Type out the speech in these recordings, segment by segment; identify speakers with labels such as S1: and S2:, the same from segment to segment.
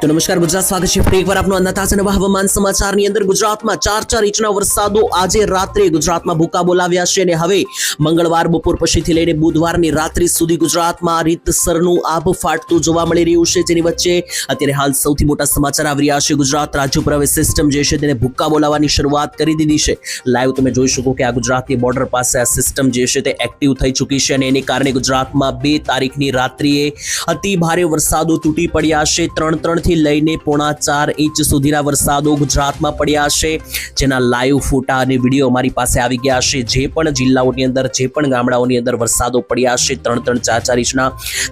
S1: તો નમસ્કાર ગુજરાત, સ્વાગત છે ફરી એકવાર આપનો અંદાજ નવા હવામાન સમાચારની અંદર। ગુજરાતમાં 4 ઇંચના વરસાદો આજે રાત્રે ગુજરાતમાં ભૂકા બોલાવ્યા છે અને હવે મંગળવાર બપોર પછીથી લઈને બુધવારની રાત્રિ સુધી ગુજરાતમાં રીતસરનું આભ ફાટતું જોવા મળી રહ્યું છે, જેની વચ્ચે અત્યારે હાલ સૌથી મોટા સમાચાર આવી રહ્યા છે। ગુજરાત રાજ્ય પર હવે સિસ્ટમ જે છે તેને ભૂકા બોલાવવાની શરૂઆત કરી દીધી છે। લાઈવ તમે જોઈ શકો કે આ ગુજરાતની બોર્ડર પાસે આ સિસ્ટમ જે છે તે એક્ટિવ થઈ ચૂકી છે અને એને કારણે ગુજરાતમાં 2 તારીખની રાત્રિએ અતિ ભારે વરસાદો તૂટી પડ્યા છે। 3 થી લઈને 4.5 ઇંચ સુધીના વરસાદો ગુજરાતમાં પડ્યા છે, જેના લાઈવ ફોટા અને વિડીયો અમારી પાસે આવી ગયા છે। જે પણ જિલ્લાઓની અંદર, જે પણ ગામડાઓની અંદર વરસાદો પડ્યા છે 3, 4 ઇંચના,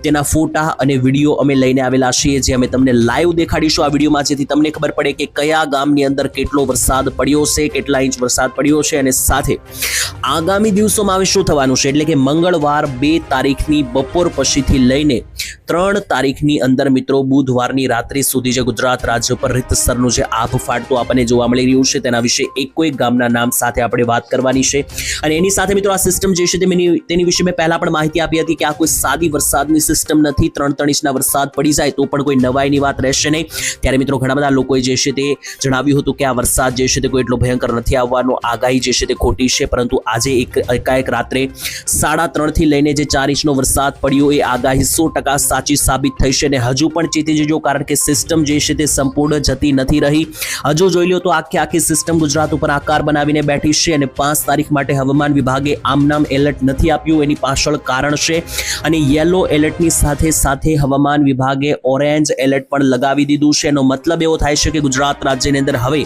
S1: તેના ફોટા અને વિડીયો અમે લઈને આવેલા છીએ, જે અમે તમને લાઈવ દેખાડીશું આ વિડીયોમાં, જેથી તમને ખબર પડે કે કયા ગામની અંદર કેટલો વરસાદ પડ્યો છે, કેટલા ઇંચ વરસાદ પડ્યો છે અને સાથે આગામી દિવસોમાં હવે શું થવાનું છે। એટલે કે મંગળવાર 2 તારીખની બપોર પછીથી લઈને 3 તારીખની અંદર મિત્રો બુધવારની રાત્રિ સુધી જે ગુજરાત રાજ્ય પર રીતસરનું જે આભ ફાટતું આપણને જોવા મળી રહ્યું છે, તેના વિશે એક ગામના નામ સાથે આપણે વાત કરવાની છે। અને એની સાથે મિત્રો આ સિસ્ટમ જે છે તેની વિશે મેં પહેલા પણ માહિતી આપી હતી કે આ કોઈ સાદી વરસાદની સિસ્ટમ નથી। 3 ઇંચના વરસાદ પડી જાય તો પણ કોઈ નવાઈની વાત રહેશે નહીં। ત્યારે મિત્રો ઘણા બધા લોકોએ જે છે તે જણાવ્યું હતું કે આ વરસાદ જે છે તે કોઈ એટલો ભયંકર નથી આવવાનો, આગાહી જે છે તે ખોટી છે, પરંતુ આજે એકાએક રાત્રે 3.5 થી લઈને જે 4 ઇંચનો વરસાદ પડ્યો એ આગાહી 100% સાચી સાબિત થઈ છે। અને હજુ પણ ચેતી જજો, કારણ કે સિસ્ટમ જે છે તે સંપૂર્ણ જતી નથી રહી। હજુ જોઈ લો તો આખી સિસ્ટમ ગુજરાત ઉપર આકાર બનાવીને બેઠી છે અને 5 તારીખ માટે હવામાન વિભાગે આમનામ એલર્ટ નથી આપ્યું, એની પાછળ કારણ છે। અને યેલો એલર્ટની સાથે હવામાન વિભાગે ઓરેન્જ એલર્ટ પણ લગાવી દીધું છે। એનો મતલબ એવો થાય છે કે ગુજરાત રાજ્યની અંદર હવે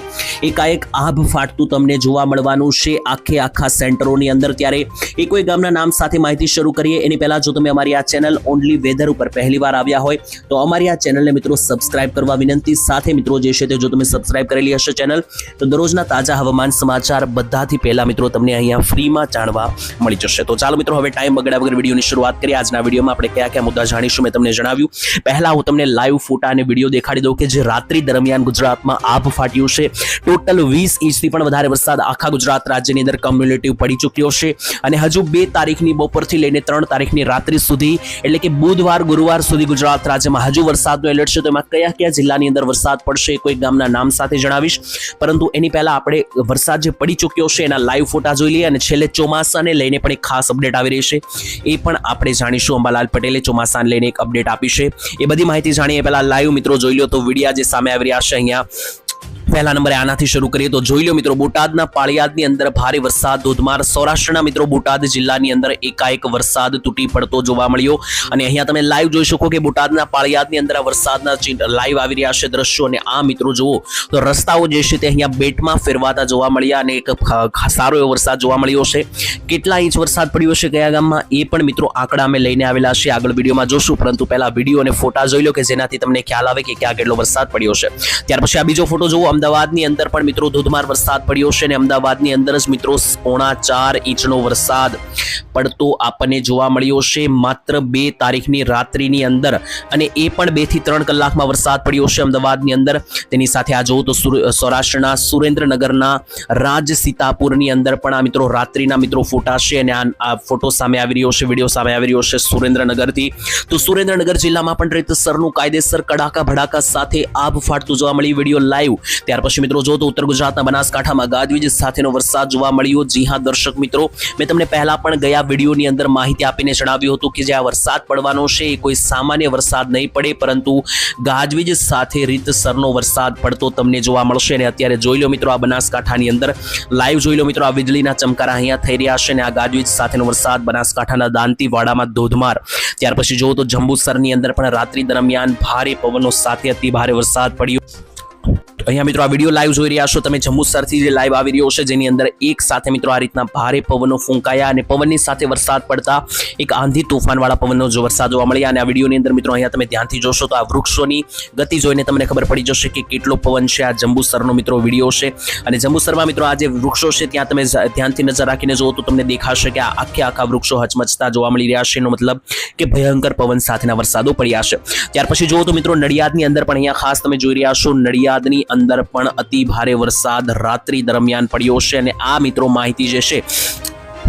S1: એકાએક આભ ફાટતું તમને જોવા મળવાનું છે આખા સેન્ટરોની અંદર। ત્યારે એક ગામના નામ સાથે માહિતી શરૂ કરીએ એની પહેલા જો તમે અમારી આ ચેનલ ઓનલી વેધર ઉપર પહેલી વાર આવ્યા હોય તો અમારી આ ચેનલને મિત્રો સબસ્ક્રાઇબ કરવા વિનંતી। સાથે મિત્રો જે છે તે જો તમે સબસ્ક્રાઇબ કરેલી હશે ચેનલ તો દરરોજના તાજા હવામાન સમાચાર બધાથી પહેલા મિત્રો તમને અહીંયા ફ્રીમાં જાણવા મળી જશે। તો ચાલો મિત્રો હવે ટાઈમ બગાડ્યા વગર વિડીયોની શરૂઆત કરીએ। આજના વિડીયોમાં આપણે કયા મુદ્દા જાણીશું મેં તમને જણાવ્યું। પહેલા હું તમને લાઈવ ફોટા અને વિડીયો દેખાડી દઉં કે જે રાત્રિ દરમિયાન ગુજરાતમાં આભ ફાટ્યું છે। ટોટલ 20 ઇંચથી પણ વધારે વરસાદ આખા ગુજરાત રાજ્યની અંદર કમ્યુલેટિવ પડી ચૂક્યો છે અને હજુ 2 તારીખની બપોરથી લઈને 3 તારીખની રાત્રિ સુધી, એટલે કે બુધવાર ગુરુવાર સુધી ગુજરાત રાજ્યમાં હજુ વરસાદનો એલર્ટ છે। તો એમાં કયા જિલ્લાની અંદર વરસાદ પડશે કોઈ ગામના નામ સાથે જણાવીશ, પરંતુ એની પહેલા આપણે વરસાદ જે પડી ચૂક્યો છે એના લાઈવ ફોટા જોઈ લઈએ અને છેલ્લે ચોમાસાને લઈને પણ એક ખાસ અપડેટ આવી રહી છે એ પણ આપણે જાણીશું। અંબાલાલ પટેલે ચોમાસાને લઈને એક અપડેટ આપી છે, એ બધી માહિતી જાણીએ પહેલા લાઈવ મિત્રો જોઈ લો તો વિડીયા જે સામે આવી રહ્યા છે અહીંયા। પહેલા નંબરે આનાથી શરૂ કરીએ તો જોઈ લો મિત્રો બોટાદના પાળિયાદની અંદર ભારે વરસાદ ધોધમાર। સૌરાષ્ટ્રના મિત્રો બોટાદ જિલ્લાની અંદર એકાએક વરસાદ તૂટી પડતો જોવા મળ્યો અને અહીંયા તમે લાઈવ જોઈ શકો કે બોટાદના પાળિયાદની અંદર આ વરસાદના લાઈવ આવી રહ્યા છે દ્રશ્યો। અને આ મિત્રો જુઓ તો રસ્તાઓ જે છે તે અહીંયા બેટમાં ફેરવાતા જોવા મળ્યા અને એક સારો એવો વરસાદ જોવા મળ્યો છે। કેટલા ઇંચ વરસાદ પડ્યો છે કયા ગામમાં એ પણ મિત્રો આંકડા અમે લઈને આવેલા છે, આગળ વિડીયોમાં જોશું, પરંતુ પહેલા વિડીયો અને ફોટા જોઈ લો કે જેનાથી તમને ખ્યાલ આવે કે ક્યાં કેટલો વરસાદ પડ્યો છે। ત્યાર પછી આ બીજો ફોટો જુઓ, અમદાવાદની અંદર પણ મિત્રો ધોધમાર વરસાદ પડ્યો છે અને અમદાવાદની અંદર જ મિત્રો 4.5 ઇંચનો વરસાદ પડતો આપણને જોવા મળ્યો છે માત્ર 2 તારીખની રાત્રિની અંદર, અને એ પણ 2 થી 3 કલાકમાં વરસાદ પડ્યો છે અમદાવાદની અંદર। તેની સાથે આ જોવું તો સૌરાષ્ટ્રના સુરેન્દ્રનગરના રાજ સીતાપુરની અંદર પણ આ મિત્રો રાત્રિના મિત્રો ફોટા છે અને આ ફોટો સામે આવી રહ્યો છે, વિડીયો સામે આવી રહ્યો છે સુરેન્દ્રનગરથી। તો સુરેન્દ્રનગર જિલ્લામાં પણ રીતસરનું કાયદેસર કડાકા ભડાકા સાથે આભ ફાટતું જોવા મળ્યું, વિડીયો લાઈવ। ત્યાર પછી મિત્રો જો તો ઉત્તર ગુજરાતના બનાસકાંઠામાં ગાજવીજ સાથેનો વરસાદ જોવા મળ્યો। જી હા દર્શક મિત્રો, મેં તમને પહેલા પણ ગયા વિડીયોની અંદર માહિતી આપીને જણાવ્યું હતું કે જે આ વરસાદ પડવાનો છે એ કોઈ સામાન્ય વરસાદ નહીં પડે, પરંતુ ગાજવીજ સાથે રીતસરનો વરસાદ પડતો તમને જોવા મળશે। અને અત્યારે જોઈ લો મિત્રો આ બનાસકાંઠાની અંદર લાઈવ જોઈ લો મિત્રો આ વીજળીના ચમકારા અહીંયા થઈ રહ્યા છે અને આ ગાજવીજ સાથેનો વરસાદ બનાસકાંઠાના દાંતીવાડામાં ધોધમાર। ત્યાર પછી જો તો જંબુસરની અંદર પણ રાત્રિ દરમિયાન ભારે પવનો સાથે અતિ ભારે વરસાદ પડ્યો। અહીંયા મિત્રો આ વિડીયો લાઈવ જોઈ રહ્યા છો તમે, જંબુસરથી જે લાઈવ આવી રહ્યો છે જેની અંદર એક સાથે મિત્રો આ રીતના ભારે પવનો ફૂંકાયા અને પવનની સાથે વરસાદ પડતા એક આંધી તોફાનવાળા પવનનો જો વરસાદ જોવા મળ્યા। અને આ વિડીયોની અંદર મિત્રો અહીંયા તમે ધ્યાનથી જોશો તો આ વૃક્ષોની ગતિ જોઈને તમને ખબર પડી જશે કે કેટલો પવન છે। આ જંબુસરનો મિત્રો વિડીયો છે અને જંબુસરમાં મિત્રો આ જે વૃક્ષો છે ત્યાં તમે ધ્યાનથી નજર રાખીને જુઓ તો તમને દેખાશે કે આખા વૃક્ષો હચમચતા જોવા મળી રહ્યા છે। એનો મતલબ કે ભયંકર પવન સાથેના વરસાદો પડ્યા છે। ત્યાર પછી જુઓ તો મિત્રો નડિયાદની અંદર પણ અહીંયા ખાસ તમે જોઈ રહ્યા છો, નડિયાદની અંદર પણ અતિ ભારે વરસાદ રાત્રિ દરમિયાન પડ્યો છે અને આ મિત્રો માહિતી જે છે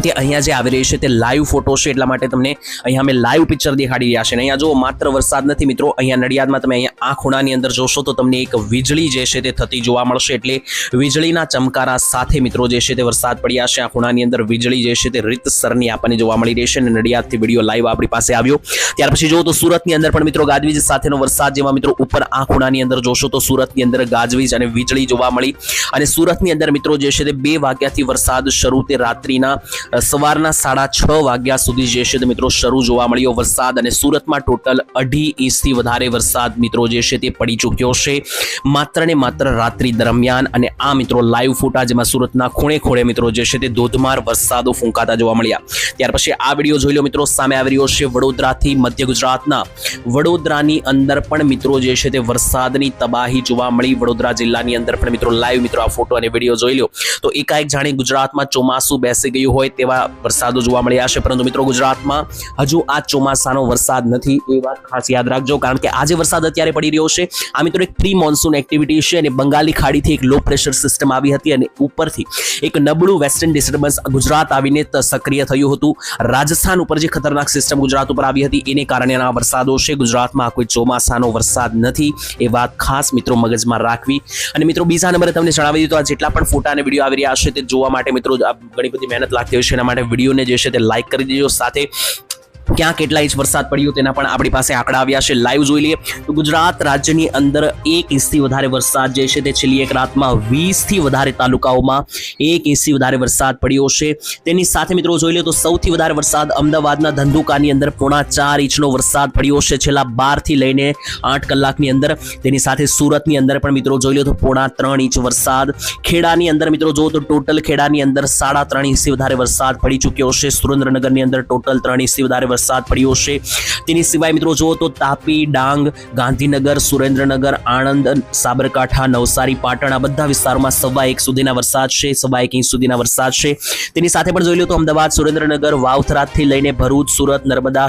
S1: તે અહીંયા જે આવી રહી છે તે લાઈવ ફોટો છે, એટલા માટે તમને અહીંયા અમે લાઈવ પિક્ચર દેખાડી રહ્યા છે. અને અહીંયા જો માત્ર વરસાદ નથી મિત્રો, અહીંયા નડિયાદમાં તમે અહીંયા આ ખૂણાની અંદર જોશો તો તમને એક વીજળી જે છે તે થતી જોવા મળશે. એટલે વીજળીના ચમકારા સાથે મિત્રો જે છે તે વરસાદ પડ્યા છે. આ ખૂણાની અંદર વીજળી જે છે તે રીતસરની આપણને જોવા મળી રહી છે. અને નડિયાદથી વિડીયો લાઈવ આપણી પાસે આવ્યો. ત્યાર પછી જો તો સુરતની અંદર પણ મિત્રો ગાજવીજ સાથેનો વરસાદ, જેમાં મિત્રો ઉપર આ ખૂણાની અંદર જોશો તો સુરતની અંદર ગાજવીજ અને વીજળી જોવા મળી. અને સુરતની અંદર મિત્રો જે છે તે 2 વાગ્યાથી વરસાદ શરૂ, તે રાત્રિના સવારના 6:30 વાગ્યા સુધી જે છે તે મિત્રો શરૂ જોવા મળ્યો વરસાદ. અને સુરતમાં ટોટલ 2.5 ઇંચથી વધારે વરસાદ મિત્રો જે છે તે પડી ચૂક્યો છે માત્ર ને માત્ર રાત્રિ દરમિયાન. અને આ મિત્રો લાઈવ ફોટા, જેમાં સુરતના ખૂણે ખૂણે મિત્રો જે છે તે ધોધમાર વરસાદો ફૂંકાતા જોવા મળ્યા. ત્યાર પછી આ વિડીયો જોઈ લો મિત્રો, સામે આવી રહ્યો છે વડોદરાથી મધ્ય ગુજરાતના વડોદરાની અંદર પણ મિત્રો જે છે તે વરસાદની તબાહી જોવા મળી. વડોદરા જિલ્લાની અંદર પણ મિત્રો લાઈવ મિત્રો આ ફોટો અને વિડીયો જોઈ લો તો એકાએક જાણે ગુજરાતમાં ચોમાસું બેસી ગયું હોય તેવા વરસાદો જોવા મળ્યા છે. પરંતુ મિત્રો ગુજરાતમાં હજુ આ ચોમાસાનો વરસાદ નથી, એ વાત ખાસ યાદ રાખજો. કારણ કે આજે વરસાદ અત્યારે પડી રહ્યો છે, આ મિત્રો એક પ્રી મોન્સૂન એક્ટિવિટી છે. અને બંગાળી ખાડીથી એક લો પ્રેશર સિસ્ટમ આવી હતી અને ઉપરથી એક નબળું વેસ્ટર્ન ડિસ્ટર્બન્સ ગુજરાત આવીને સક્રિય થયું હતું. રાજસ્થાન ઉપર જે ખતરનાક સિસ્ટમ ગુજરાત ઉપર આવી હતી એને કારણે આ વરસાદો છે. ગુજરાતમાં કોઈ ચોમાસાનો વરસાદ નથી, એ વાત ખાસ મિત્રો મગજમાં રાખવી. અને મિત્રો બીજા નંબરે તમને જણાવી દીધું, આ જેટલા પણ ફોટા અને વિડીયો આવી રહ્યા છે તે જોવા માટે મિત્રો ઘણી બધી મહેનત લાગતી હોય છે. એના માટે વિડીયોને જે છે તે લાઈક કરી દેજો. સાથે ક્યાં કેટલા ઇંચ વરસાદ પડ્યો તેના પણ આપણી પાસે આંકડા આવ્યા છે. લાઈવ જોઈ લઈએ તો ગુજરાત રાજ્યની અંદર 1 ઇંચથી વધારે વરસાદ જે છે તે છેલ્લી એક રાતમાં 20થી વધારે તાલુકાઓમાં 1 ઇંચથી વધારે વરસાદ પડ્યો છે. તેની સાથે મિત્રો જોઈ લે તો સૌથી વધારે વરસાદ અમદાવાદના ધંધુકાની અંદર 4.5 ઇંચનો વરસાદ પડ્યો છે છેલ્લા 12 થી લઈને 8 કલાકની અંદર. તેની સાથે સુરતની અંદર પણ મિત્રો જોઈ લો તો 3.5 ઇંચ વરસાદ. ખેડાની અંદર મિત્રો જો તો ટોટલ ખેડાની અંદર 3.5 ઇંચથી વધારે વરસાદ પડી ચૂક્યો છે. સુરેન્દ્રનગરની અંદર ટોટલ 3 ઇંચથી વધારે વરસાદ પડ્યો છે. તેની સિવાય મિત્રો જો તો તાપી, ડાંગ, ગાંધીનગર, સુરેન્દ્રનગર, આણંદ, સાબરકાંઠા, નવસારી, પાટણ આ બધા વિસ્તારોમાં 1.25 સુધીના વરસાદ છે, 1.25 ઇંચ સુધીના વરસાદ છે. તેની સાથે પણ જોઈ લો તો અમદાવાદ, સુરેન્દ્રનગર, વાવથરાથી લઈને ભરૂચ, સુરત, નર્મદા,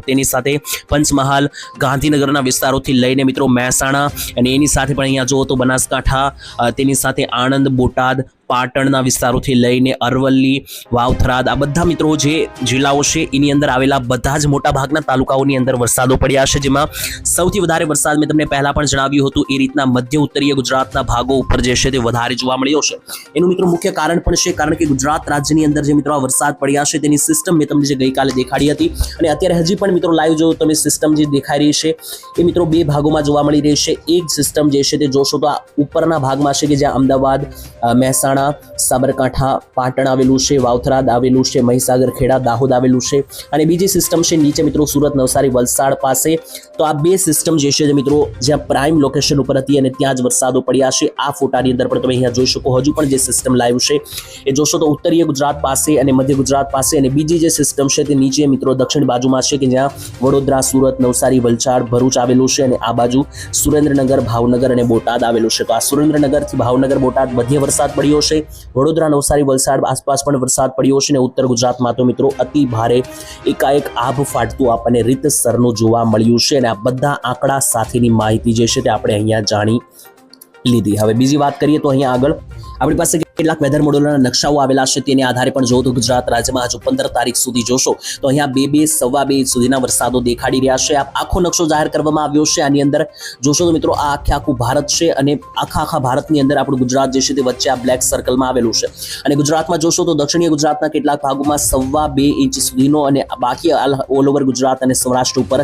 S1: તેની સાથે પંચમહાલ, ગાંધીનગરના વિસ્તારોથી લઈને મિત્રો મહેસાણા, અને એની સાથે પણ અહીંયા જો તો બનાસકાંઠા, તેની સાથે આણંદ, બોટાદ, પાટણના વિસ્તારોથી લઈને અરવલ્લી, વાવથરાદ આ બધા મિત્રો જે જિલ્લાઓ છે એની અંદર આવેલા બધા જ મોટા ભાગના તાલુકાઓની અંદર વરસાદો પડ્યા છે. જેમાં સૌથી વધારે વરસાદ મેં તમને પહેલા પણ જણાવ્યું હતું એ રીતના મધ્ય ઉત્તરીય ગુજરાતના ભાગો ઉપર જે છે તે વધારે જોવા મળ્યો છે. એનું મિત્રો મુખ્ય કારણ પણ છે કારણ કે ગુજરાત રાજ્યની અંદર જે મિત્રો આ વરસાદ પડ્યા છે તેની સિસ્ટમ મેં તમને જે ગઈકાલે દેખાડી હતી અને અત્યારે હજી પણ મિત્રો લાઈવ જો તમે સિસ્ટમ જે દેખાઈ રહી છે એ મિત્રો 2 ભાગોમાં જોવા મળી રહી છે. એક સિસ્ટમ જે છે તે જોશો તો આ ઉપરના ભાગમાં છે કે જ્યાં અમદાવાદ, મહેસાણા, સાબરકાંઠા, પાટણ આવેલું છે, વાવથરાદ આવેલું છે, મહીસાગર, ખેડા, દાહોદ આવેલું છે. અને બીજી સિસ્ટમ છે નીચે મિત્રો સુરત, નવસારી, વલસાડ પાસે. તો આ 2 સિસ્ટમ જે છે મિત્રો જ્યાં પ્રાઇમ લોકેશન ઉપર હતી અને ત્યાં જ વરસાદો પડ્યા છે. આ ફોટાની અંદર પણ તમે અહીંયા જોઈ શકો. હજુ પણ જે સિસ્ટમ લાઈવ છે એ જોશો તો ઉત્તરીય ગુજરાત પાસે અને મધ્ય ગુજરાત પાસે, અને બીજી જે સિસ્ટમ છે તે નીચે મિત્રો દક્ષિણ બાજુમાં છે કે જ્યાં વડોદરા, સુરત, નવસારી, વલસાડ, ભરૂચ આવેલું છે, અને આ બાજુ સુરેન્દ્રનગર, ભાવનગર અને બોટાદ આવેલું છે. તો આ સુરેન્દ્રનગરથી ભાવનગર, બોટાદ મધ્ય વરસાદ પડ્યો છે. વડોદરા, નવસારી, વલસાડ આસપાસ પણ વરસાદ પડ્યો છે. અને ઉત્તર ગુજરાતમાં તો મિત્રો અતિ ભારે એકાએક આભ ફાટતું આપણને રીતસરનું જોવા મળ્યું છે. અને આ બધા આંકડા સાથેની માહિતી જે છે તે આપણે અહીંયા જાણી લીધી. હવે બીજી વાત કરીએ તો અહીંયા આગળ આપણી પાસે કેટલાક વેધર મોડેલોના નકશાઓ આવેલા છે. તેના આધારે પણ જો તો ગુજરાત રાજ્યમાં હજુ 15 તારીખ સુધી જોશો તો અહીંયા 2-2, 2.5 ઇંચ સુધીના વરસાદો દેખાડી રહ્યા છે. આખો નકશો જાહેર કરવામાં આવ્યો છે. આની અંદર જોશો તો મિત્રો આ આખું ભારત છે અને આખા ભારતની અંદર આપણું ગુજરાત જે છે તે વચ્ચે આ બ્લેક સર્કલમાં આવેલું છે. અને ગુજરાતમાં જોશો તો દક્ષિણીય ગુજરાતના કેટલાક ભાગોમાં 2.25 ઇંચ સુધીનો, અને બાકી ઓલ ઓવર ગુજરાત અને સૌરાષ્ટ્ર ઉપર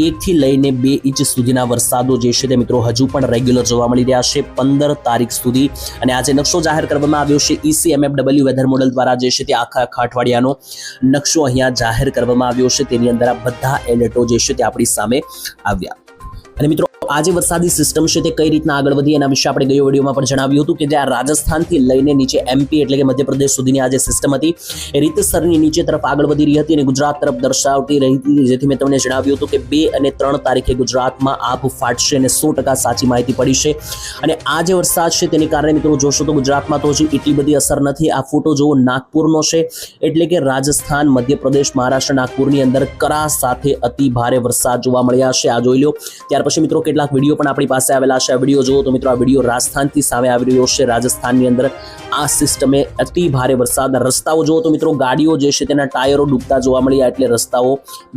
S1: 1 થી લઈને 2 ઇંચ સુધીના વરસાદો જે છે તે મિત્રો હજુ પણ રેગ્યુલર જોવા મળી રહ્યા છે 15 તારીખ સુધી. અને આજે નકશો જાહેર કરવામાં આવ્યો છે ECMFW વેધર મોડેલ દ્વારા જે છે તે આખા અઠવાડિયાનો નકશો અહીંયા જાહેર કરવામાં આવ્યો છે. તેની અંદર આ બધા એલર્ટો જે છે તે આપણી સામે આવ્યા. અને મિત્રો આ જે વરસાદી સિસ્ટમ છે તે કઈ રીતના આગળ વધી એના વિશે આપણે ગયો વિડીયોમાં પણ જણાવ્યું હતું કે જ્યાં રાજસ્થાનથી લઈને નીચે MP એટલે કે મધ્યપ્રદેશ સુધીની આ જે સિસ્ટમ હતી એ રીતસરની નીચે તરફ આગળ વધી રહી હતી અને ગુજરાત તરફ દર્શાવતી રહી હતી. જેથી મેં તમને જણાવ્યું હતું કે 2 અને 3 તારીખે ગુજરાતમાં આભ ફાટશે અને 100% સાચી માહિતી પડી છે. અને આ જે વરસાદ છે તેની કારણે મિત્રો જોશો તો ગુજરાતમાં તો હજી એટલી બધી અસર નથી. આ ફોટો જોવો નાગપુરનો છે, એટલે કે રાજસ્થાન, મધ્યપ્રદેશ, મહારાષ્ટ્ર, નાગપુરની અંદર કરા સાથે અતિ ભારે વરસાદ જોવા મળ્યા છે. આ જોઈ લો. ત્યાર પછી મિત્રો કેટલાક વિડીયો પણ આપણી પાસે આવેલા છે. આ વિડીયો જુઓ તો મિત્રો આ વિડીયો રાજસ્થાનથી સામે આવી રહ્યો છે. રાજસ્થાનની અંદર આ સિસ્ટમે અતિ ભારે વરસાદ, રસ્તાઓ જુઓ તો મિત્રો ગાડીઓ જે છે તેના ટાયરો ડૂબતા જોવા મળ્યા, એટલે રસ્તાઓ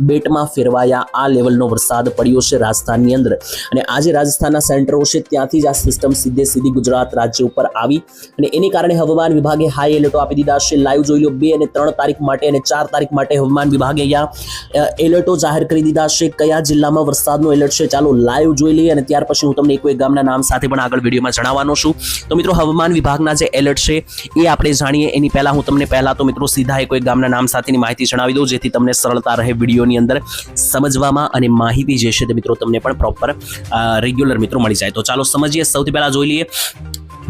S1: બેટમાં ફેરવાયા. આ લેવલનો વરસાદ પડ્યો છે રાજસ્થાનની અંદર. અને આજે રાજસ્થાનના સેન્ટરો છે ત્યાંથી જ આ સિસ્ટમ સીધી ગુજરાત રાજ્ય ઉપર આવી અને એની કારણે હવામાન વિભાગે હાઈ એલર્ટો આપી દીધા છે. લાઈવ જોઈ લો 2 અને 3 તારીખ માટે અને 4 તારીખ માટે હવામાન વિભાગે અહીંયા એલર્ટો જાહેર કરી દીધા છે. કયા જિલ્લામાં વરસાદનો એલર્ટ છે ચાલો લાઈવ જોઈ લઈએ અને ત્યાર પછી હું તમને એક ગામના નામ સાથે પણ આગળ વિડીયોમાં જણાવવાનો છું. તો મિત્રો હવામાન વિભાગના જે એલર્ટ છે એ આપણે જાણીએ એની પહેલા હું તમને તો મિત્રો સીધા એક ગામના નામ સાથેની માહિતી જણાવી દઉં, જેથી તમને સરળતા રહે વિડીયોની અંદર સમજવામાં અને માહિતી જે છે તે મિત્રો તમને પણ પ્રોપર રેગ્યુલર મિત્રો મળી જાય. તો ચાલો સમજીએ. સૌથી પહેલા જોઈ લઈએ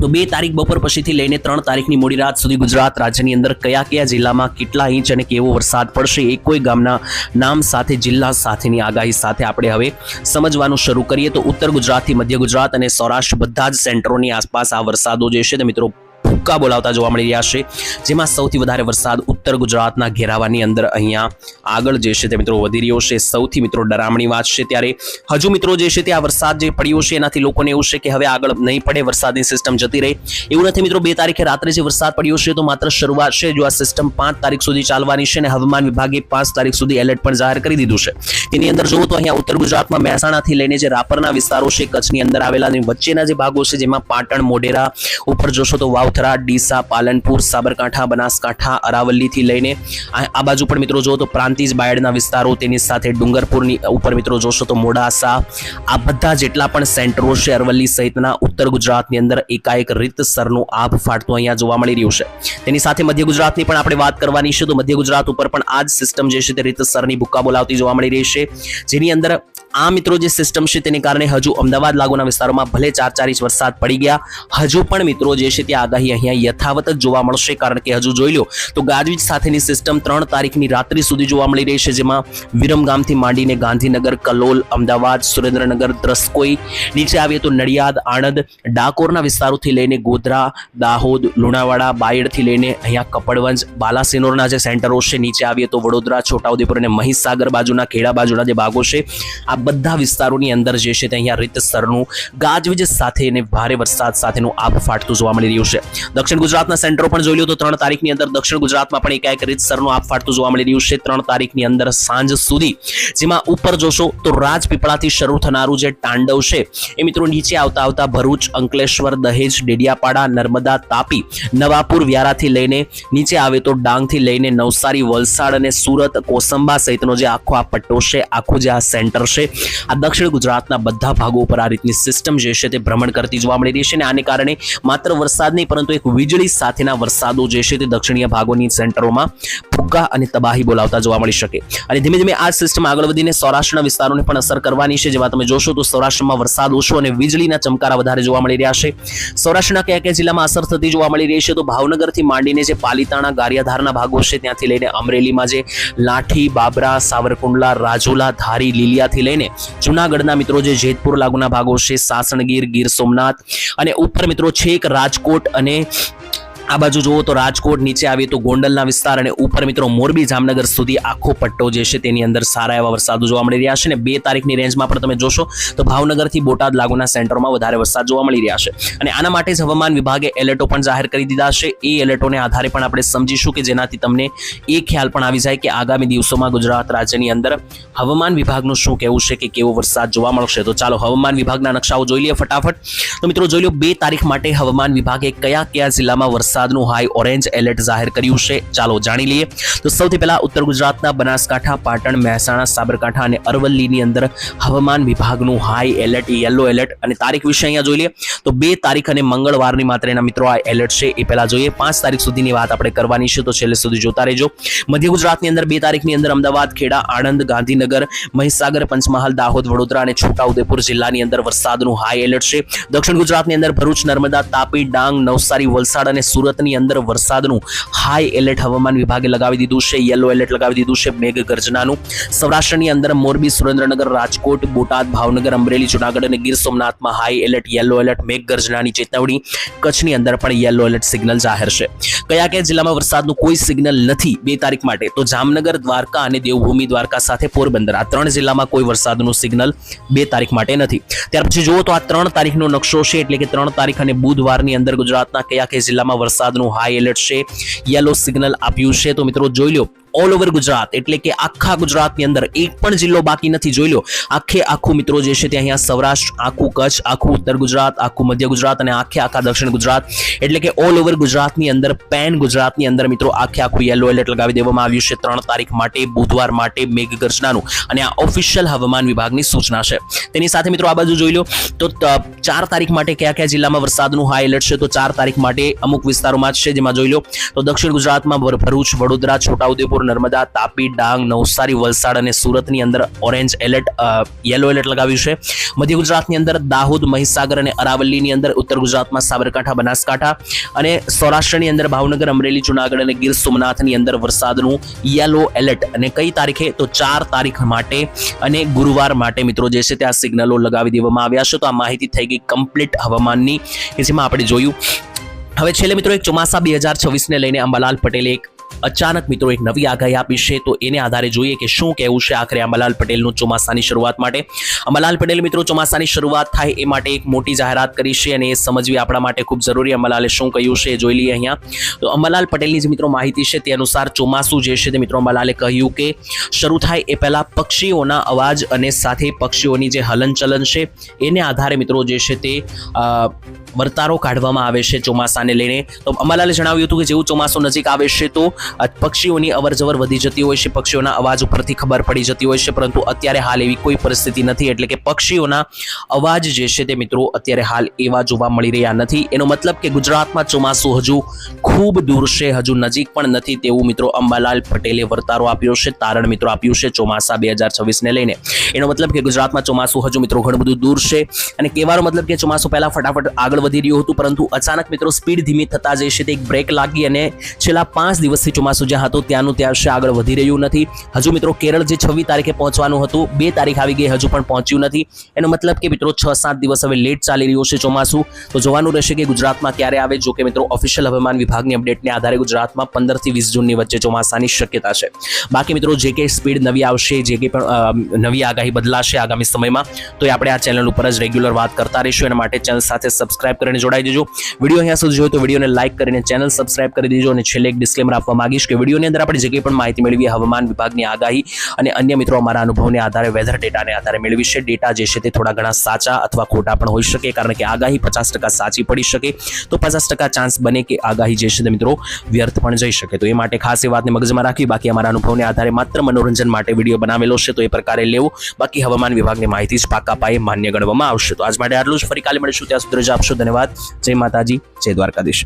S1: તો 2 તારીખ બપોર પછીથી લઈને 3 તારીખની મોડી રાત સુધી ગુજરાત રાજ્યની અંદર કયા જિલ્લામાં કેટલા ઇંચ અને કેવો વરસાદ પડશે એ કોઈ ગામના નામ સાથે જિલ્લા સાથેની આગાહી સાથે આપણે હવે સમજવાનું શરૂ કરીએ. તો ઉત્તર ગુજરાતથી મધ્ય ગુજરાત અને સૌરાષ્ટ્ર બધા જ સેન્ટરોની આસપાસ આ વરસાદો જે છે તે મિત્રો ભૂક્કા બોલાવતા જોવા મળી રહ્યા છે, જેમાં સૌથી વધારે વરસાદ ઉત્તર ગુજરાતના ઘેરાવાની અંદર અહીંયા આગળ જે છે તે મિત્રો વધી રહ્યો છે. સૌથી મિત્રો ડરામણી વાત છે. ત્યારે હજુ મિત્રો જે છે તે આ વરસાદ જે પડ્યો છે એનાથી લોકોને એવું છે કે હવે આગળ નહીં પડે, વરસાદની સિસ્ટમ જતી રહે, એવું નથી મિત્રો. 2 તારીખે રાત્રે જે વરસાદ પડ્યો છે તો માત્ર શરૂઆત છે. જો આ સિસ્ટમ 5 તારીખ સુધી ચાલવાની છે અને હવામાન વિભાગે 5 તારીખ સુધી એલર્ટ પણ જાહેર કરી દીધું છે. તેની અંદર જુઓ તો અહીંયા ઉત્તર ગુજરાતમાં મહેસાણાથી લઈને જે રાપરના વિસ્તારો છે, કચ્છની અંદર આવેલા વચ્ચેના જે ભાગો છે જેમાં પાટણ, મોઢેરા ઉપર જોશો તો વાવથરા, ડીસા, પાલનપુર, સાબરકાંઠા, બનાસકાંઠા, અરાવલ્લીથી લઈને આ બાજુ પણ મિત્રો જો તો પ્રાંતિજ બાયડના વિસ્તારો, તેની સાથે ડુંગરપુરની ઉપર મિત્રો જોશો તો મોડાસા, આ બધા જેટલા પણ સેન્ટરો છે અરવલ્લી સહિતના ઉત્તર ગુજરાતની અંદર એકાએક રીતસરનું આભ ફાટતું અહીંયા જોવા મળી રહ્યું છે. તેની સાથે મધ્ય ગુજરાતની પણ આપણે વાત કરવાની છે. તો મધ્ય ગુજરાત ઉપર પણ આ જ સિસ્ટમ જે છે તે રીતસરની ભૂક્કા બોલાવતી જોવા મળી રહી છે, જેની અંદર આ મિત્રો જે સિસ્ટમ છે તેને કારણે હજુ અમદાવાદ લાગુના વિસ્તારોમાં ભલે 4 ઇંચ વરસાદ પડી ગયા, હજુ પણ મિત્રો જે છે તે આગાહી અહીંયા યથાવત જ જોવા મળશે. કારણ કે હજુ જોઈ લો તો ગાજવીજ સાથેની સિસ્ટમ 3 તારીખની રાત્રિ સુધી જોવા મળી રહી છે, જેમાં વિરમગામથી માંડીને ગાંધીનગર, કલોલ, અમદાવાદ, સુરેન્દ્રનગર, દ્રસ્કોઈ, નીચે આવીએ તો નડિયાદ, આણંદ, ડાકોરના વિસ્તારોથી લઈને ગોધરા, દાહોદ, લુણાવાડા, બાયડથી લઈને અહીંયા કપડવંજ, બાલાસિનોરના જે સેન્ટરો છે, નીચે આવીએ તો વડોદરા, છોટાઉદેપુર અને મહીસાગર બાજુના ખેડા બાજુના જે ભાગો છે, આ બધા વિસ્તારોની અંદર જે છે તે અહીંયા રીતસરનું ગાજવીજ સાથે અને ભારે વરસાદ સાથેનું આભ ફાટતું જોવા મળી રહ્યું છે. દક્ષિણ ગુજરાતના સેન્ટરો પણ જોઈ લો તો 3 તારીખની અંદર દક્ષિણ ગુજરાતમાં પણ એકાએક રીતસરનું આભ ફાટતું જોવા મળી રહ્યું છે 3 તારીખની અંદર સાંજ સુધી, જેમાં ઉપર જોશો તો રાજપીપળાથી શરૂ થનારું જે તાંડવ છે એ મિત્રો નીચે આવતા ભરૂચ, અંકલેશ્વર, દહેજ, ડેડિયાપાડા, નર્મદા, તાપી, નવાપુર, વ્યારાથી લઈને નીચે આવે તો ડાંગથી લઈને નવસારી, વલસાડ અને સુરત, કોસંબા સહિતનો જે આખો આ પટ્ટો છે, આખું જે આ સેન્ટર છે, આ દક્ષિણ ગુજરાતના બધા ભાગો ઉપર આ રીતની સિસ્ટમ જે છે તે ભ્રમણ કરતી જોવા મળી રહી છે. અને આને કારણે માત્ર વરસાદ નહીં પરંતુ એક વીજળી સાથેના વરસાદો જે છે તે દક્ષિણીય ભાગોની સેન્ટરોમાં ભૂક્કા અને તબાહી બોલાવતા જોવા મળી શકે. અને ધીમે ધીમે આ સિસ્ટમ આગળ વધીને સૌરાષ્ટ્રના વિસ્તારોને પણ અસર કરવાની છે, જેમાં તમે જોશો તો સૌરાષ્ટ્રમાં વરસાદ ઓછો અને વીજળીના ચમકારા વધારે જોવા મળી રહ્યા છે. સૌરાષ્ટ્રના કયા જિલ્લામાં અસર થતી જોવા મળી રહી છે તો ભાવનગરથી માંડીને જે પાલીતાણા, ગારિયાધારના ભાગો છે ત્યાંથી લઈને અમરેલીમાં જે લાઠી, બાબરા, સાવરકુંડલા, રાજુલા, ધારી, લીલિયાથી લઈને જૂનાગઢના મિત્રો જે જેતપુર લાગુના ભાગો છે, સાસણગીર, ગીર સોમનાથ અને ઉપર મિત્રો છેક રાજકોટ અને આ બાજુ જુઓ તો રાજકોટ, નીચે આવીએ તો ગોંડલના વિસ્તાર અને ઉપર મિત્રો મોરબી, જામનગર સુધી આખો પટ્ટો જે છે તેની અંદર સારા એવા વરસાદો જોવા મળી રહ્યા છે. અને 2 તારીખની રેન્જમાં પણ તમે જોશો તો ભાવનગરથી બોટાદ લાગુના સેન્ટરોમાં વધારે વરસાદ જોવા મળી રહ્યા છે. અને આના માટે જ હવામાન વિભાગે એલર્ટો પણ જાહેર કરી દીધા છે. એ એલર્ટોને આધારે પણ આપણે સમજીશું કે જેનાથી તમને એ ખ્યાલ પણ આવી જાય કે આગામી દિવસોમાં ગુજરાત રાજ્યની અંદર હવામાન વિભાગનું શું કહેવું છે કે કેવો વરસાદ જોવા મળશે. તો ચાલો હવામાન વિભાગના નકશાઓ જોઈ લઈએ ફટાફટ. તો મિત્રો જોઈ લો 2 તારીખ માટે હવામાન વિભાગે કયા જિલ્લામાં વરસાદનું હાઈ ઓરેન્જ એલર્ટ જાહેર કર્યું છે, ચાલો જાણી લઈએ. તો સૌથી પહેલા ઉત્તર ગુજરાતના બનાસકાંઠા, પાટણ, મહેસાણા, સાબરકાંઠા અને અરવલ્લીની અંદર હવામાન વિભાગનું હાઈ એલર્ટ, યલો એલર્ટ. અને તારીખ વિશે અહીંયા જોઈ લઈએ તો 2 તારીખ અને મંગળવારની માત્ર એના મિત્રો આ એલર્ટ છે એ પહેલા જોઈએ. 5 તારીખ સુધીની વાત આપણે કરવાની છે તો છેલ્લે સુધી જોતા રહેજો. મધ્ય ગુજરાતની અંદર 2 તારીખની અંદર અમદાવાદ, ખેડા, આણંદ, ગાંધીનગર, મહીસાગર, પંચમહાલ, દાહોદ, વડોદરા અને છોટાઉદેપુર જિલ્લાની અંદર વરસાદનું હાઈ એલર્ટ છે. દક્ષિણ ગુજરાતની અંદર ભરૂચ, નર્મદા, તાપી, ડાંગ, નવસારી, વલસાડ અને સુરતની અંદર વરસાદનું હાઈ એલર્ટ હવામાન વિભાગે લગાવી દીધું છે, યલો એલર્ટ લગાવી દીધું છે મેઘગર્જનાનું. સૌરાષ્ટ્રની અંદર મોરબી, સુરેન્દ્રનગર, રાજકોટ, બોટાદ, ભાવનગર, અમરેલી, જૂનાગઢ અને ગીર સોમનાથમાં હાઈ એલર્ટ, યલો એલર્ટ, મેઘગર્જનાની ચેતવણી. કચ્છની અંદર પણ યલો એલર્ટ સિગ્નલ જાહેર છે. કયા જિલ્લામાં વરસાદનું કોઈ સિગ્નલ નથી 2 તારીખ માટે તો જામનગર, દ્વારકા અને દેવભૂમિ દ્વારકા સાથે પોરબંદર, આ 3 જિલ્લામાં કોઈ વરસાદનું સિગ્નલ 2 તારીખ માટે નથી. ત્યાર પછી જુઓ તો આ 3 તારીખનો નકશો છે, એટલે કે 3 તારીખ અને બુધવારની અંદર ગુજરાતના કયા જિલ્લામાં વરસાદ વરસાદનું હાઈ એલર્ટ છે, યલો સિગ્નલ આપ્યું છે. તો મિત્રો જોઈ લો, ઓલ ઓવર ગુજરાત એટલે કે આખા ગુજરાતની અંદર એક પણ જિલ્લો બાકી નથી. જોઈ લો, આખું મિત્રો જે છે તે અહીંયા સૌરાષ્ટ્ર, આખું કચ્છ, આખું ઉત્તર ગુજરાત, આખું મધ્ય ગુજરાત અને આખા દક્ષિણ ગુજરાત એટલે કે ઓલ ઓવર ગુજરાતની અંદર, પેન ગુજરાતની અંદર મિત્રો આખું યલો એલર્ટ લગાવી દેવામાં આવ્યું છે 3 તારીખ માટે, બુધવાર માટે મેઘગર્જનાનું. અને આ ઓફિશિયલ હવામાન વિભાગની સૂચના છે. તેની સાથે મિત્રો આ બાજુ જોઈ લો તો 4 તારીખ માટે કયા જિલ્લામાં વરસાદનું હાઈ એલર્ટ છે. તો 4 તારીખ માટે અમુક વિસ્તારોમાં છે, જેમાં જોઈ લો તો દક્ષિણ ગુજરાતમાં ભરૂચ, વડોદરા, છોટાઉદેપુર, નર્મદા, તાપી, ડાંગ, નવસારી, વલસાડ અને સુરતની અંદર ઓરેન્જ એલર્ટ, યલો એલર્ટ લગાવ્યું છે. મધ્ય ગુજરાતની અંદર દાહોદ, મહીસાગર અને અરાવલ્લીની અંદર, ઉત્તર ગુજરાતમાં સાબરકાંઠા, બનાસકાંઠા અને સૌરાષ્ટ્રની અંદર ભાવનગર, અમરેલી, જુનાગઢ અને ગીર સોમનાથની અંદર વરસાદનું યલો એલર્ટ. અને કઈ તારીખે? તો 4 તારીખ માટે અને ગુરુવાર માટે મિત્રો જે છે તે આ સિગ્નલો લગાવી દેવામાં આવ્યા છે. તો આ માહિતી થઈ ગઈ કમ્પ્લીટ હવામાનની, કે જેમાં આપણે જોયું. હવે છેલ્લે મિત્રો એક ચોમાસા 2026 ને લઈને અંબાલાલ પટેલે એક અચાનક મિત્રો એક નવી આગાહી આપી છે. તો એને આધારે જોઈએ કે શું કહેવું છે આખરે અંબાલાલ પટેલનું ચોમાસાની શરૂઆત માટે. અંબાલાલ પટેલ મિત્રો ચોમાસાની શરૂઆત થાય એ માટે એક મોટી જાહેરાત કરી છે અને એ સમજવી આપણા માટે ખૂબ જરૂરી. અંબાલાલે શું કહ્યું છે જોઈ લઈએ અહીંયા. તો અંબાલાલ પટેલની જે મિત્રો માહિતી છે તે અનુસાર ચોમાસું જે છે તે મિત્રો અંબાલાલે કહ્યું કે શરૂ થાય એ પહેલા પક્ષીઓના અવાજ અને સાથે પક્ષીઓની જે હલનચલન છે એને આધારે મિત્રો જે છે તે વર્તારો કાઢવામાં આવે છે ચોમાસાને લઈને. તો અંબાલાલે જણાવ્યું હતું કે જેવું ચોમાસું નજીક આવે છે તો પક્ષીઓની અવરજવર વધી જતી હોય છે, પક્ષીઓના અવાજ ઉપરથી ખબર પડી જતી હોય છે, પરંતુ અત્યારે હાલ એવી કોઈ પરિસ્થિતિ નથી. એટલે કે પક્ષીઓના અવાજ જે છે તે મિત્રો અત્યારે હાલ એવા જોવા મળી રહ્યા નથી. એનો મતલબ કે ગુજરાતમાં ચોમાસું હજુ ખૂબ દૂર છે, હજુ નજીક પણ નથી, તેવું મિત્રો અંબાલાલ પટેલે વર્તારો આપ્યો છે, તારણ મિત્રો આપ્યું છે ચોમાસા 2026 ને લઈને. એનો મતલબ કે ગુજરાતમાં ચોમાસું હજુ મિત્રો ઘણું બધું દૂર છે. અને કહેવાનો મતલબ કે ચોમાસું પહેલા ફટાફટ આગળ વધી રહ્યું હતું, પરંતુ અચાનક મિત્રો સ્પીડ ધીમી થતા જે છે તે એક બ્રેક લાગી અને છેલ્લા 5 દિવસથી ચોમાસું જ્યાં હતું ત્યાંનું ત્યાં છે, આગળ વધી રહ્યું નથી. હજુ મિત્રો કેરળ જે 26 તારીખે પહોંચવાનું હતું, 2 તારીખ આવી ગઈ, હજુ પણ પહોંચ્યું નથી. એનો મતલબ કે મિત્રો 6-7 દિવસ હવે લેટ ચાલી રહ્યું છે ચોમાસું. તો જોવાનું રહેશે કે ગુજરાતમાં ક્યારે આવે. જો કે મિત્રો ઓફિશિયલ હવામાન વિભાગની અપડેટને આધારે ગુજરાતમાં 15 થી 20 જૂનની વચ્ચે ચોમાસાની શક્યતા છે. બાકી મિત્રો જે કે સ્પીડ નવી આવશે, જે કે પણ નવી આગાહી બદલાશે આગામી સમયમાં, તો એ આપણે આ ચેનલ ઉપર જ રેગ્યુલર વાત કરતા રહીશું. એના માટે ચેનલ સાથે સબસ્ક્રાઇબ કરીને જોડાઈ દેજો. વિડીયો અહીંયા સુધી જોયો તો વિડીયોને લાઇક કરીને ચેનલ સબસ્ક્રાઇબ કરી દેજો. અને છેલ્લે એક ડિસ્ક્લેમર આપવા માંગીશ કે વિડીયોની અંદર આપણે જે કંઈ પણ માહિતી મેળવી હવામાન વિભાગની આગાહી અને અન્ય મિત્રો અમારા અનુભવને આધારે, વેધર ડેટાને આધારે મેળવી છે. ડેટા જે છે તે થોડા ઘણા સાચા અથવા ખોટા પણ હોઈ શકે, કારણ કે આગાહી 50% સાચી પડી શકે તો 50% ચાન્સ બને કે આગાહી જે છે તે મિત્રો વ્યર્થ પણ જઈ શકે. તો એ માટે ખાસ એ વાતને મગજમાં રાખવી. બાકી અમારા અનુભવને આધારે માત્ર મનોરંજન માટે વિડીયો બનાવેલો છે, તો એ પ્રકારે લેવું. બાકી હવામાન વિભાગની માહિતી જ પાકા પાયે માન્ય ગણવામાં આવશે. તો આજ માટે આટલું જ. ફરી કાલે મળીશું, ત્યાં સુધી રજા આપશો. ધન્યવાદ. જય માતાજી, જય દ્વારકાધીશ.